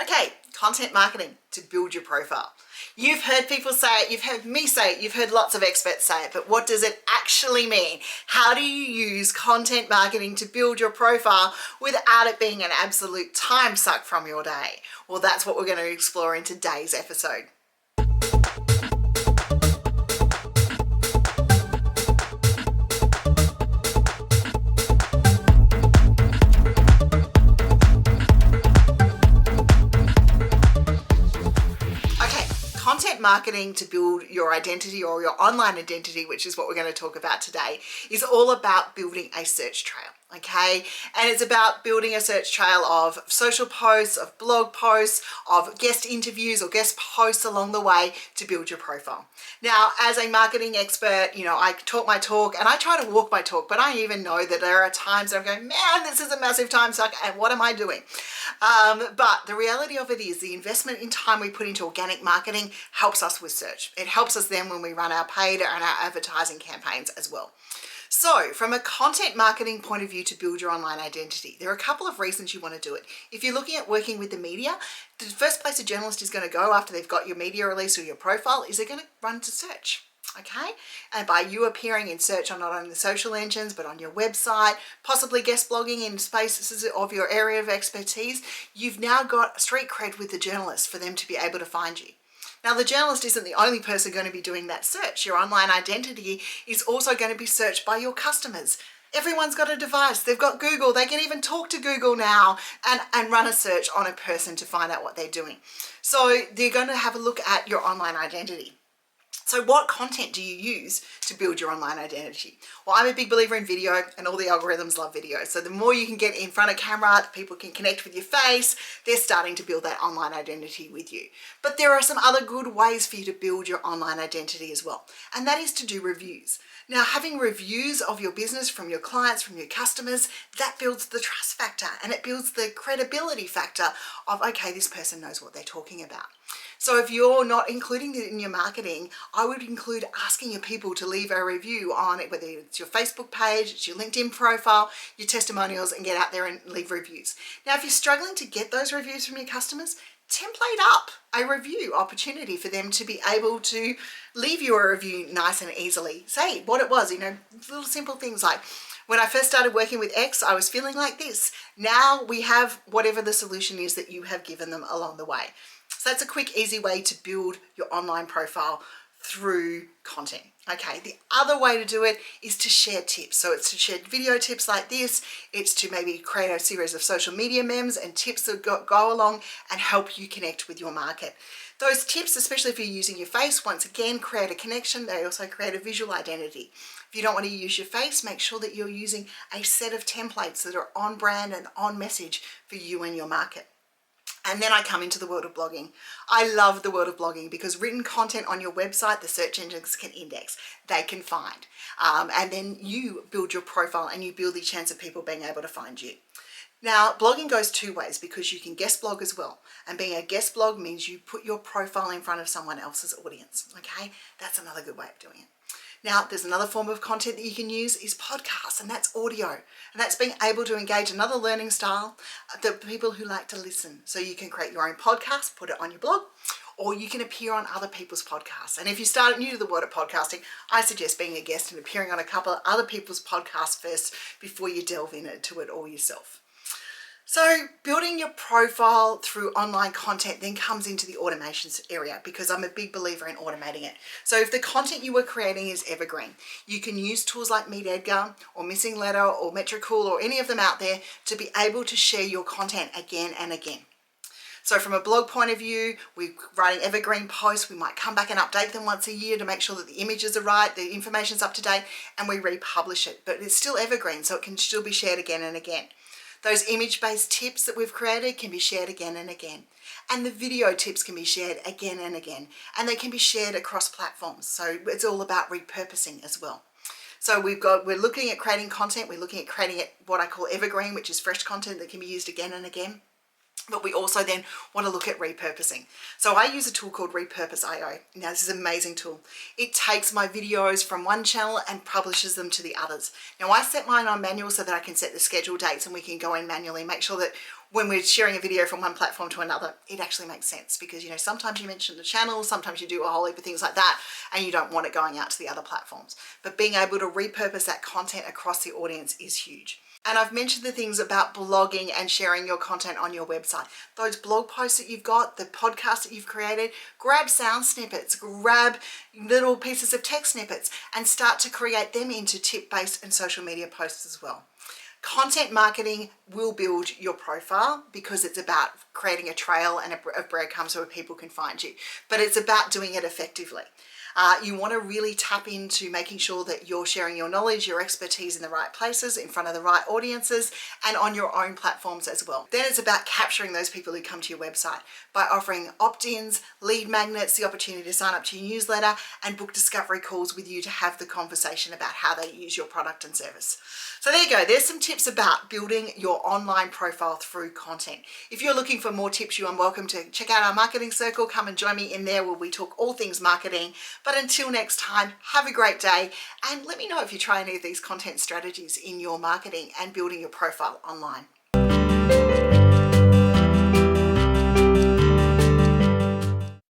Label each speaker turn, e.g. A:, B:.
A: Okay, content marketing to build your profile. You've heard people say it, you've heard me say it, you've heard lots of experts say it, but what does it actually mean? How do you use content marketing to build your profile without it being an absolute time suck from your day? Well, that's what we're going to explore in today's episode. Content marketing to build your identity or your online identity, which is what we're going to talk about today, is all about building a search trail. Okay, and it's about building a search trail of social posts, of blog posts, of guest interviews or guest posts along the way to build your profile. Now, as a marketing expert, I talk my talk and I try to walk my talk, but I even know that there are times that I'm going, man, this is a massive time suck and what am I doing? But the reality of it is the investment in time we put into organic marketing helps us with search. It helps us then when we run our paid and our advertising campaigns as well. So from a content marketing point of view to build your online identity, there are a couple of reasons you want to do it. If you're looking at working with the media, the first place a journalist is going to go after they've got your media release or your profile is they're going to run to search. Okay, and by you appearing in search on not only the social engines but on your website, possibly guest blogging in spaces of your area of expertise, you've now got street cred with the journalists for them to be able to find you. Now, the journalist isn't the only person going to be doing that search. Your online identity is also going to be searched by your customers. Everyone's got a device. They've got Google. They can even talk to Google now and run a search on a person to find out what they're doing. So they're going to have a look at your online identity. So what content do you use to build your online identity? Well, I'm a big believer in video and all the algorithms love video. So the more you can get in front of camera, people can connect with your face, they're starting to build that online identity with you. But there are some other good ways for you to build your online identity as well. And that is to do reviews. Now, having reviews of your business from your clients, from your customers, that builds the trust factor and it builds the credibility factor of, okay, this person knows what they're talking about. So if you're not including it in your marketing, I would include asking your people to leave a review on it, whether it's your Facebook page, it's your LinkedIn profile, your testimonials, and get out there and leave reviews. Now, if you're struggling to get those reviews from your customers, template up a review opportunity for them to be able to leave you a review nice and easily. Say what it was, little simple things like, when I first started working with X, I was feeling like this. Now we have whatever the solution is that you have given them along the way. So that's a quick, easy way to build your online profile through content. Okay, the other way to do it is to share tips. So it's to share video tips like this. It's to maybe create a series of social media memes and tips that go along and help you connect with your market. Those tips, especially if you're using your face, once again, create a connection. They also create a visual identity. If you don't want to use your face, make sure that you're using a set of templates that are on brand and on message for you and your market. And then I come into the world of blogging. I love the world of blogging because written content on your website, the search engines can index, they can find. And then you build your profile and you build the chance of people being able to find you. Now, blogging goes two ways because you can guest blog as well. And being a guest blog means you put your profile in front of someone else's audience, okay? That's another good way of doing it. Now, there's another form of content that you can use is podcasts, and that's audio. And that's being able to engage another learning style, the people who like to listen. So you can create your own podcast, put it on your blog, or you can appear on other people's podcasts. And if you start new to the world of podcasting, I suggest being a guest and appearing on a couple of other people's podcasts first before you delve into it all yourself. So building your profile through online content then comes into the automations area because I'm a big believer in automating it. So if the content you were creating is evergreen, you can use tools like MeetEdgar or Missing Letter or Metricool or any of them out there to be able to share your content again and again. So from a blog point of view, we're writing evergreen posts. We might come back and update them once a year to make sure that the images are right, the information's up to date, and we republish it. But it's still evergreen, so it can still be shared again and again. Those image-based tips that we've created can be shared again and again. And the video tips can be shared again and again. And they can be shared across platforms. So it's all about repurposing as well. So we're looking at creating content. We're looking at creating it, what I call evergreen, which is fresh content that can be used again and again. But we also then want to look at repurposing. So I use a tool called Repurpose.io. Now this is an amazing tool. It takes my videos from one channel and publishes them to the others. Now I set mine on manual so that I can set the schedule dates and we can go in manually, make sure that when we're sharing a video from one platform to another, it actually makes sense, because you know, sometimes you mention the channel, sometimes you do a whole heap of things like that, and you don't want it going out to the other platforms. But being able to repurpose that content across the audience is huge. And I've mentioned the things about blogging and sharing your content on your website. Those blog posts that you've got, the podcast that you've created, grab sound snippets, grab little pieces of text snippets and start to create them into tip-based and social media posts as well. Content marketing will build your profile because it's about creating a trail and a breadcrumbs where people can find you, but it's about doing it effectively. You want to really tap into making sure that you're sharing your knowledge, your expertise in the right places, in front of the right audiences, and on your own platforms as well. Then it's about capturing those people who come to your website by offering opt-ins, lead magnets, the opportunity to sign up to your newsletter, and book discovery calls with you to have the conversation about how they use your product and service. So there you go. There's some tips about building your online profile through content. If you're looking for more tips, you are welcome to check out our marketing circle. Come and join me in there where we talk all things marketing. But until next time, have a great day, and let me know if you try any of these content strategies in your marketing and building your profile online.